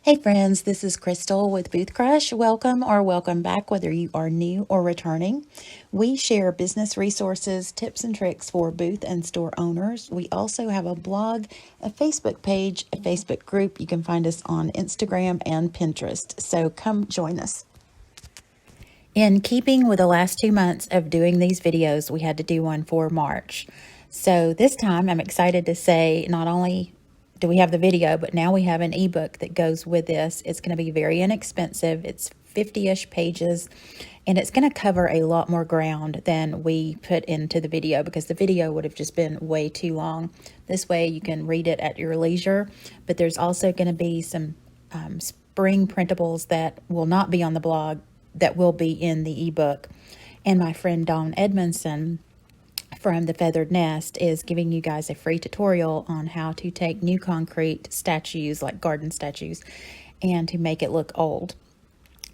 Hey friends, this is Crystal with Booth Crush. Welcome or welcome back, whether you are new or returning. We share business resources, tips, and tricks for booth and store owners. We also have a blog, a Facebook page, a Facebook group. You can find us on Instagram and Pinterest. So come join us. In keeping with the last 2 months of doing these videos, we had to do one for March. So this time I'm excited to say not only do we have the video, but now we have an ebook that goes with this. It's going to be very inexpensive. It's 50-ish pages, and it's going to cover a lot more ground than we put into the video because the video would have just been way too long. This way you can read it at your leisure, but there's also going to be some spring printables that will not be on the blog that will be in the ebook. And my friend Dawn Edmondson from the Feathered Nest is giving you guys a free tutorial on how to take new concrete statues, like garden statues, and to make it look old.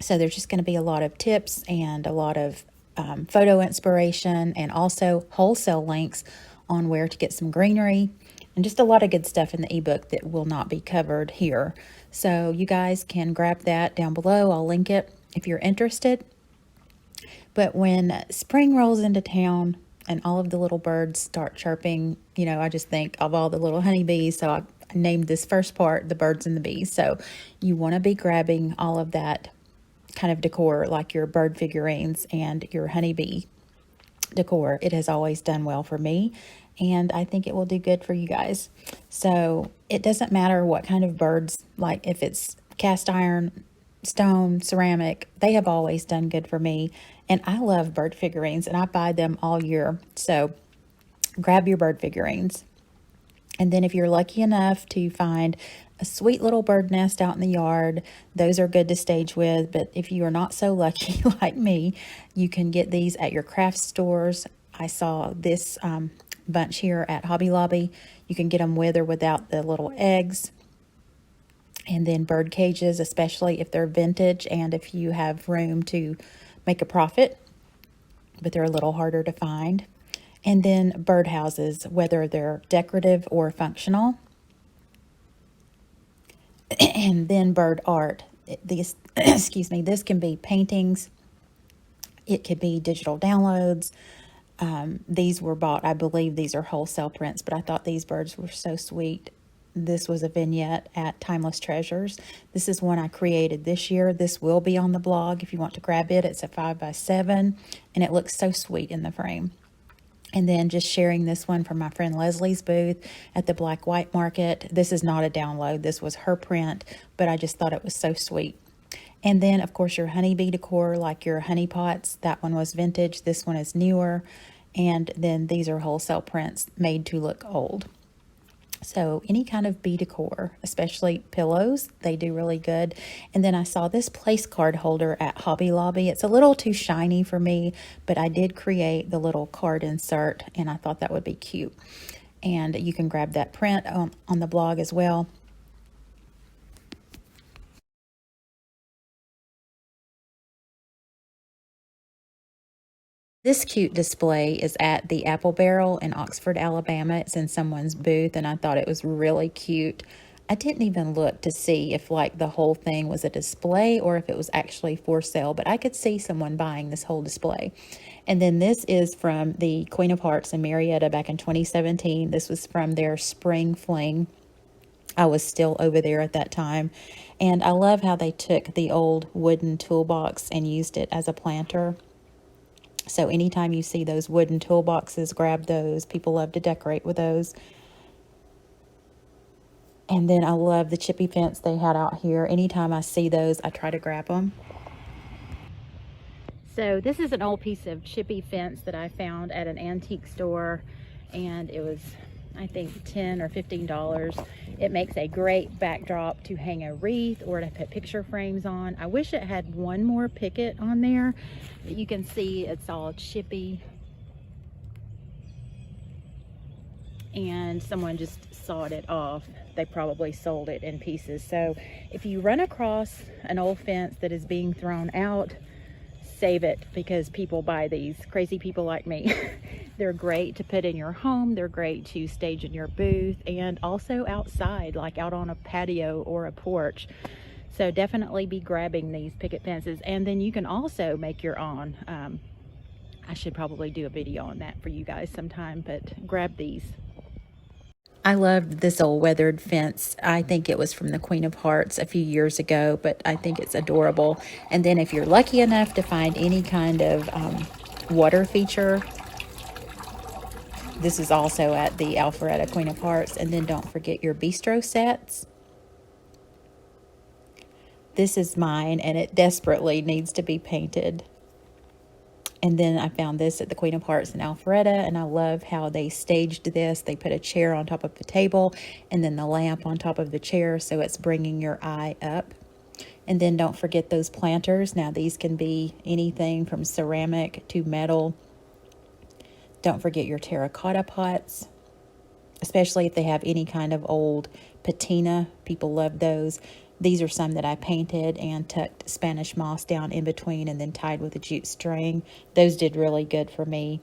So there's just going to be a lot of tips and a lot of photo inspiration, and also wholesale links on where to get some greenery, and just a lot of good stuff in the ebook that will not be covered here. So you guys can grab that down below. I'll link it if you're interested. But when spring rolls into town and all of the little birds start chirping, you know, I just think of all the little honeybees. So I named this first part the birds and the bees. So you want to be grabbing all of that kind of decor, like your bird figurines and your honeybee decor. It has always done well for me, and I think it will do good for you guys. So it doesn't matter what kind of birds, like if it's cast iron, stone, ceramic, they have always done good for me. And I love bird figurines, and I buy them all year. So grab your bird figurines. And then if you're lucky enough to find a sweet little bird nest out in the yard, those are good to stage with. But if you are not so lucky like me, you can get these at your craft stores. I saw this bunch here at Hobby Lobby. You can get them with or without the little eggs. And then bird cages, especially if they're vintage and if you have room to make a profit, but they're a little harder to find. And then bird houses, whether they're decorative or functional. And then bird art. These, excuse me, this can be paintings. It could be digital downloads. These were bought, I believe these are wholesale prints, but I thought these birds were so sweet. This was a vignette at Timeless Treasures. This is one I created this year. This will be on the blog if you want to grab it. It's a 5x7, and it looks so sweet in the frame. And then just sharing this one from my friend Leslie's booth at the Black White Market. This is not a download. This was her print, but I just thought it was so sweet. And then, of course, your honeybee decor, like your honey pots. That one was vintage. This one is newer. And then these are wholesale prints made to look old. So any kind of bee decor, especially pillows, they do really good. And then I saw this place card holder at Hobby Lobby. It's a little too shiny for me, but I did create the little card insert, and I thought that would be cute. And you can grab that print on the blog as well. This cute display is at the Apple Barrel in Oxford, Alabama. It's in someone's booth, and I thought it was really cute. I didn't even look to see if like the whole thing was a display or if it was actually for sale, but I could see someone buying this whole display. And then this is from the Queen of Hearts in Marietta back in 2017. This was from their spring fling. I was still over there at that time. And I love how they took the old wooden toolbox and used it as a planter. So anytime you see those wooden toolboxes, grab those. People love to decorate with those. And then I love the chippy fence they had out here. Anytime I see those, I try to grab them. So this is an old piece of chippy fence that I found at an antique store, and it was, I think, $10 or $15. It makes a great backdrop to hang a wreath or to put picture frames on. I wish it had one more picket on there, but you can see it's all chippy. And someone just sawed it off. They probably sold it in pieces. So if you run across an old fence that is being thrown out, save it, because people buy these. Crazy people like me. They're great to put in your home. They're great to stage in your booth, and also outside, like out on a patio or a porch. So definitely be grabbing these picket fences, and then you can also make your own. I should probably do a video on that for you guys sometime, but grab these. I loved this old weathered fence. I think it was from the Queen of Hearts a few years ago, but I think it's adorable. And then if you're lucky enough to find any kind of water feature, this is also at the Alpharetta Queen of Hearts. And then don't forget your bistro sets. This is mine, and it desperately needs to be painted. And then I found this at the Queen of Hearts in Alpharetta, and I love how they staged this. They put a chair on top of the table and then the lamp on top of the chair, so it's bringing your eye up. And then don't forget those planters. Now these can be anything from ceramic to metal. Don't forget your terracotta pots, especially if they have any kind of old patina. People love those. These are some that I painted and tucked Spanish moss down in between and then tied with a jute string. Those did really good for me.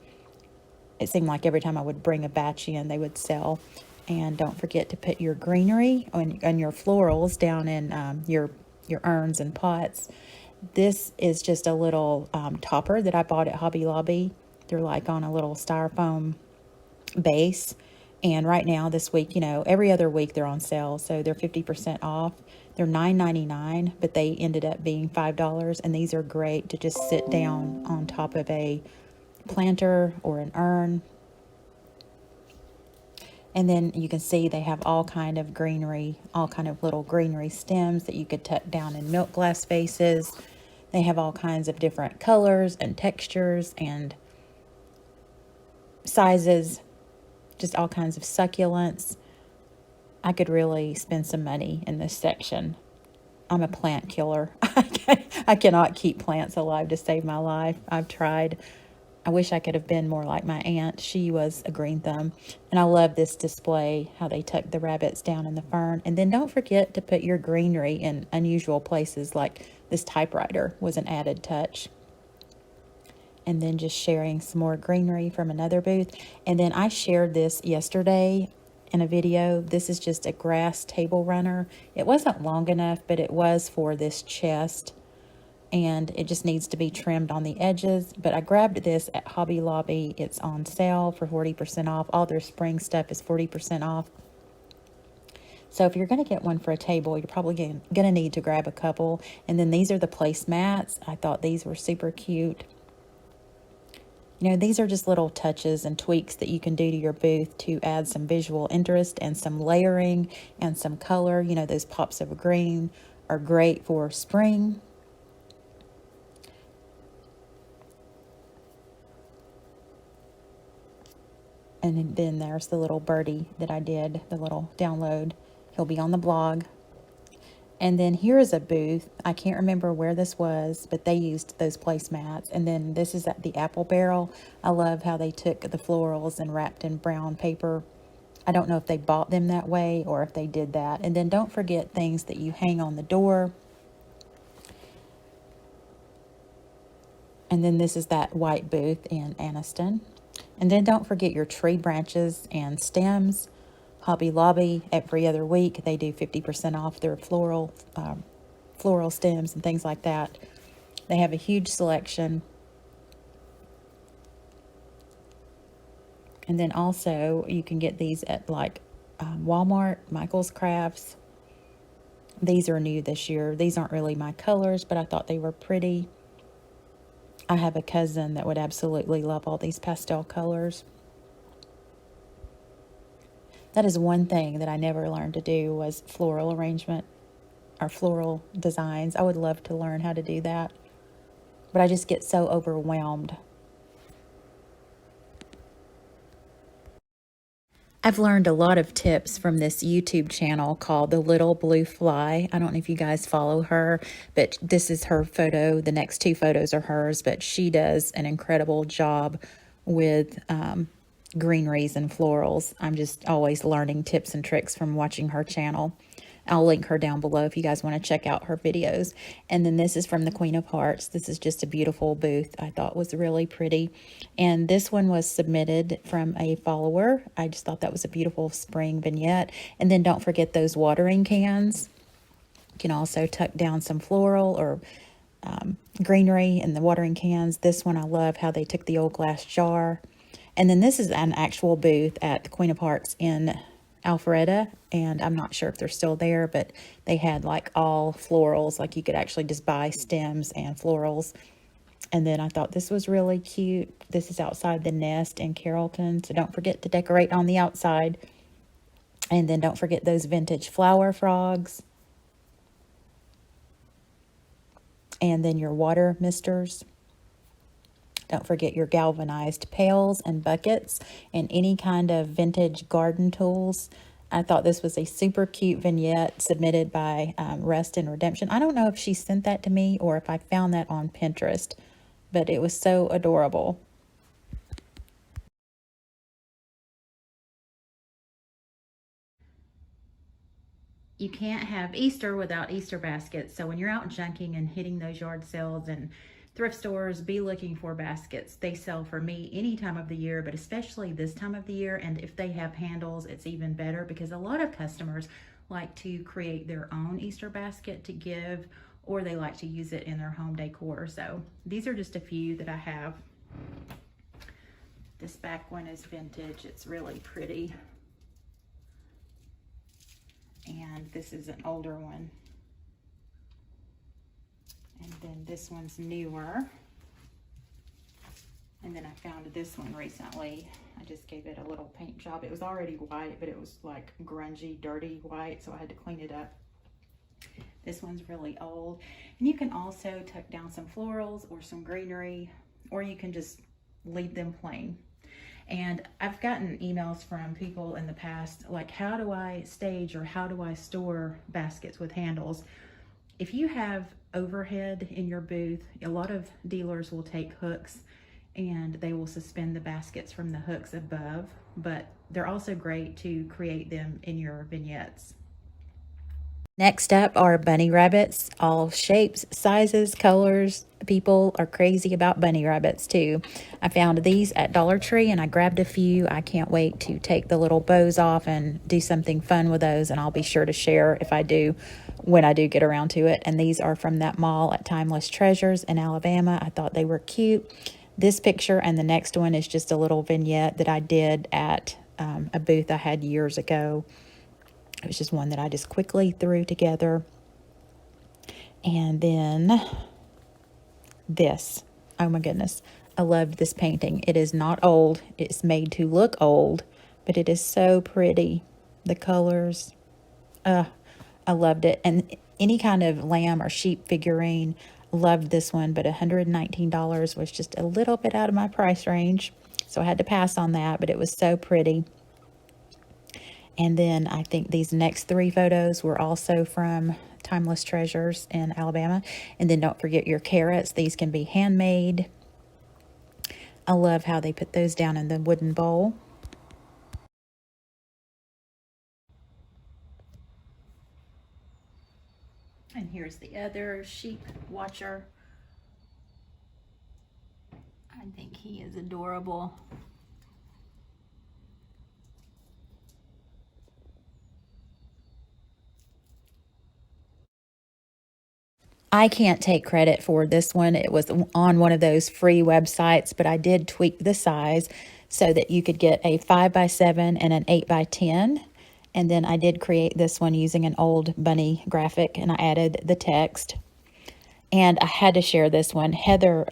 It seemed like every time I would bring a batch in, they would sell. And don't forget to put your greenery on your florals down in your urns and pots. This is just a little topper that I bought at Hobby Lobby. They're like on a little styrofoam base. And right now, this week, every other week they're on sale. So they're 50% off. They're $9.99, but they ended up being $5. And these are great to just sit down on top of a planter or an urn. And then you can see they have all kind of greenery, all kind of little greenery stems that you could tuck down in milk glass vases. They have all kinds of different colors and textures and sizes, just all kinds of succulents. I could really spend some money in this section. I'm a plant killer. I cannot keep plants alive to save my life. I've tried. I wish I could have been more like my aunt. She was a green thumb. And I love this display, how they tuck the rabbits down in the fern. And then don't forget to put your greenery in unusual places, like this typewriter was an added touch. And then just sharing some more greenery from another booth. And then I shared this yesterday in a video. This is just a grass table runner. It wasn't long enough, but it was for this chest. And it just needs to be trimmed on the edges. But I grabbed this at Hobby Lobby. It's on sale for 40% off. All their spring stuff is 40% off. So if you're going to get one for a table, you're probably going to need to grab a couple. And then these are the placemats. I thought these were super cute. These are just little touches and tweaks that you can do to your booth to add some visual interest and some layering and some color. Those pops of green are great for spring. And then there's the little birdie that I did, the little download. He'll be on the blog. And then here is a booth. I can't remember where this was, but they used those placemats. And then this is at the Apple Barrel. I love how they took the florals and wrapped in brown paper. I don't know if they bought them that way or if they did that. And then don't forget things that you hang on the door. And then this is that white booth in Anniston. And then don't forget your tree branches and stems. Hobby Lobby, every other week, they do 50% off their floral stems and things like that. They have a huge selection. And then also, you can get these at Walmart, Michael's Crafts. These are new this year. These aren't really my colors, but I thought they were pretty. I have a cousin that would absolutely love all these pastel colors. That is one thing that I never learned to do, was floral arrangement or floral designs. I would love to learn how to do that, but I just get so overwhelmed. I've learned a lot of tips from this YouTube channel called The Little Blue Fly. I don't know if you guys follow her, but this is her photo. The next two photos are hers, but she does an incredible job with greeneries and florals. I'm just always learning tips and tricks from watching her channel. I'll link her down below if you guys want to check out her videos. And then this is from the Queen of Hearts. This is just a beautiful booth. I thought was really pretty. And this one was submitted from a follower. I just thought that was a beautiful spring vignette. And then don't forget those watering cans. You can also tuck down some floral or greenery in the watering cans. This one I love how they took the old glass jar. And then this is an actual booth at the Queen of Hearts in Alpharetta, and I'm not sure if they're still there, but they had like all florals, like you could actually just buy stems and florals. And then I thought this was really cute. This is outside the nest in Carrollton, so don't forget to decorate on the outside. And then don't forget those vintage flower frogs. And then your water misters. Don't forget your galvanized pails and buckets and any kind of vintage garden tools. I thought this was a super cute vignette submitted by Rest and Redemption. I don't know if she sent that to me or if I found that on Pinterest, but it was so adorable. You can't have Easter without Easter baskets. So when you're out junking and hitting those yard sales and thrift stores, be looking for baskets. They sell for me any time of the year, but especially this time of the year. And if they have handles, it's even better because a lot of customers like to create their own Easter basket to give, or they like to use it in their home decor. So these are just a few that I have. This back one is vintage. It's really pretty. And this is an older one. And then this one's newer. And then I found this one recently. I just gave it a little paint job. It was already white, but it was like grungy, dirty white, so I had to clean it up. This one's really old. And you can also tuck down some florals or some greenery, or you can just leave them plain. And I've gotten emails from people in the past, like, how do I stage or how do I store baskets with handles? If you have overhead in your booth, a lot of dealers will take hooks and they will suspend the baskets from the hooks above, but they're also great to create them in your vignettes. Next up are bunny rabbits, all shapes, sizes, colors. People are crazy about bunny rabbits too. I found these at Dollar Tree and I grabbed a few. I can't wait to take the little bows off and do something fun with those, and I'll be sure to share if I do, when I do get around to it. And these are from that mall at Timeless Treasures in Alabama. I thought they were cute. This picture and the next one is just a little vignette that I did at a booth I had years ago. It was just one that I just quickly threw together. And then this. Oh my goodness. I loved this painting. It is not old. It's made to look old, but it is so pretty. The colors. I loved it. And any kind of lamb or sheep figurine, loved this one, but $119 was just a little bit out of my price range. So I had to pass on that, but it was so pretty. And then I think these next three photos were also from Timeless Treasures in Alabama. And then don't forget your carrots. These can be handmade. I love how they put those down in the wooden bowl. And here's the other sheep watcher. I think he is adorable. I can't take credit for this one. It was on one of those free websites, but I did tweak the size so that you could get a 5x7 and an 8x10. And then I did create this one using an old bunny graphic, and I added the text. And I had to share this one. Heather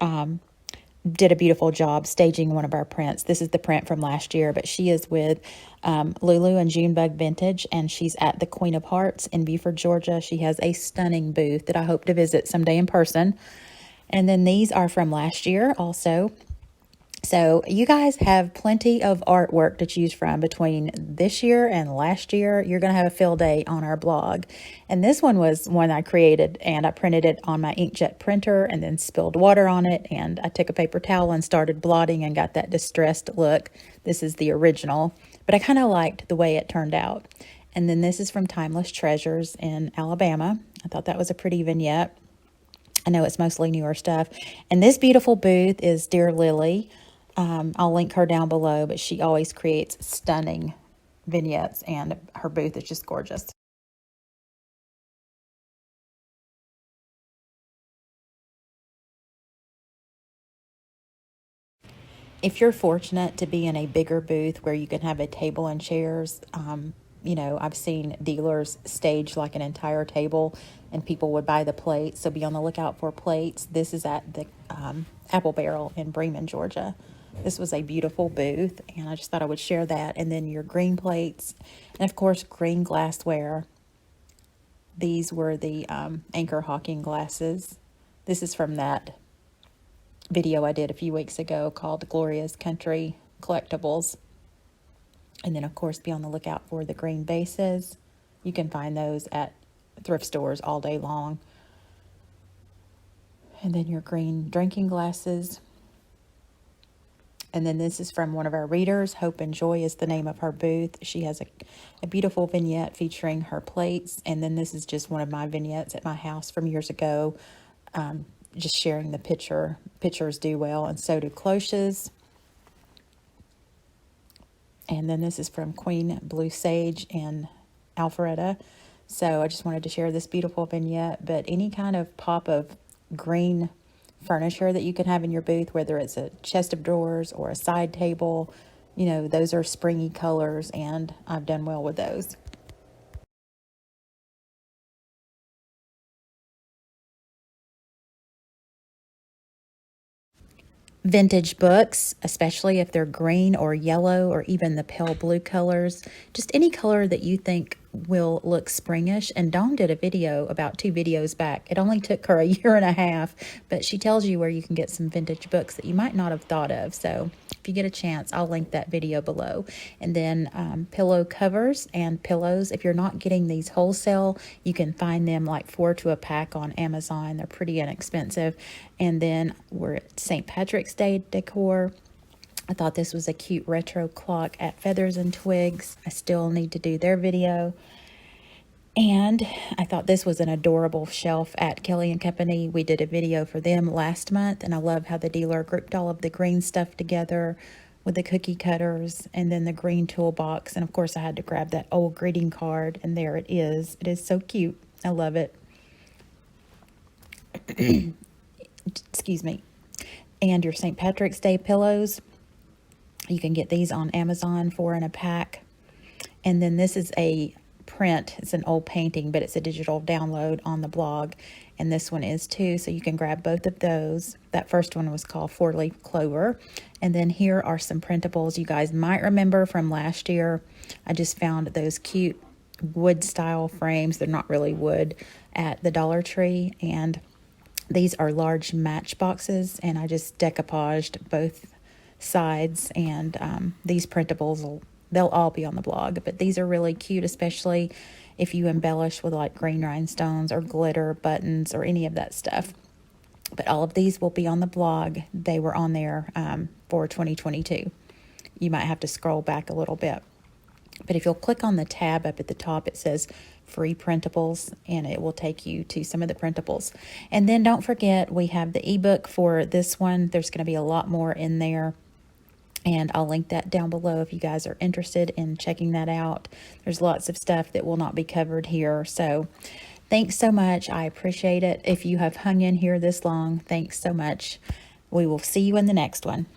did a beautiful job staging one of our prints. This is the print from last year, but she is with Lulu and Junebug Vintage, and she's at the Queen of Hearts in Buford, Georgia. She has a stunning booth that I hope to visit someday in person. And then these are from last year also. So you guys have plenty of artwork to choose from between this year and last year. You're going to have a field day on our blog. And this one was one I created, and I printed it on my inkjet printer and then spilled water on it. And I took a paper towel and started blotting and got that distressed look. This is the original, but I kind of liked the way it turned out. And then this is from Timeless Treasures in Alabama. I thought that was a pretty vignette. I know it's mostly newer stuff. And this beautiful booth is Dear Lily. I'll link her down below, but she always creates stunning vignettes, and her booth is just gorgeous. If you're fortunate to be in a bigger booth where you can have a table and chairs, you know, I've seen dealers stage like an entire table and people would buy the plates. So be on the lookout for plates. This is at the Apple Barrel in Bremen, Georgia. This was a beautiful booth, and I just thought I would share that. And then your green plates, and of course, green glassware. These were the Anchor Hawking glasses. This is from that video I did a few weeks ago called Gloria's Country Collectibles. And then, of course, be on the lookout for the green bases. You can find those at thrift stores all day long. And then your green drinking glasses. And then this is from one of our readers. Hope and Joy is the name of her booth. She has a beautiful vignette featuring her plates. And then this is just one of my vignettes at my house from years ago. Just sharing the picture. Pictures do well, and so do cloches. And then this is from Queen Blue Sage in Alpharetta. So I just wanted to share this beautiful vignette. But any kind of pop of green furniture that you can have in your booth, whether it's a chest of drawers or a side table, you know, those are springy colors, and I've done well with those. Vintage books, especially if they're green or yellow or even the pale blue colors, just any color that you think will look springish. And Dawn did a video about 2 videos back. It only took her a year and a half, but she tells you where you can get some vintage books that you might not have thought of. So if you get a chance, I'll link that video below. And then pillow covers and pillows. If you're not getting these wholesale, you can find them like 4 to a pack on Amazon. They're pretty inexpensive. And then we're at St. Patrick's Day decor. I thought this was a cute retro clock at Feathers and Twigs. I still need to do their video. And I thought this was an adorable shelf at Kelly and Company. We did a video for them last month, and I love how the dealer grouped all of the green stuff together with the cookie cutters and then the green toolbox. And of course, I had to grab that old greeting card, and there it is. It is so cute. I love it. Excuse me. And your St. Patrick's Day pillows. You can get these on Amazon 4 in a pack. And then this is a print. It's an old painting, but it's a digital download on the blog. And this one is too, so you can grab both of those. That first one was called 4-Leaf Clover. And then here are some printables you guys might remember from last year. I just found those cute wood style frames. They're not really wood at the Dollar Tree. And these are large matchboxes, and I just decoupaged both sides. And these printables, they'll all be on the blog, but these are really cute, especially if you embellish with like green rhinestones or glitter buttons or any of that stuff. But all of these will be on the blog. They were on there for 2022. You might have to scroll back a little bit. But if you'll click on the tab up at the top, it says free printables, and it will take you to some of the printables. And then don't forget, we have the ebook for this one. There's going to be a lot more in there, and I'll link that down below if you guys are interested in checking that out. There's lots of stuff that will not be covered here. So thanks so much. I appreciate it. If you have hung in here this long, thanks so much. We will see you in the next one.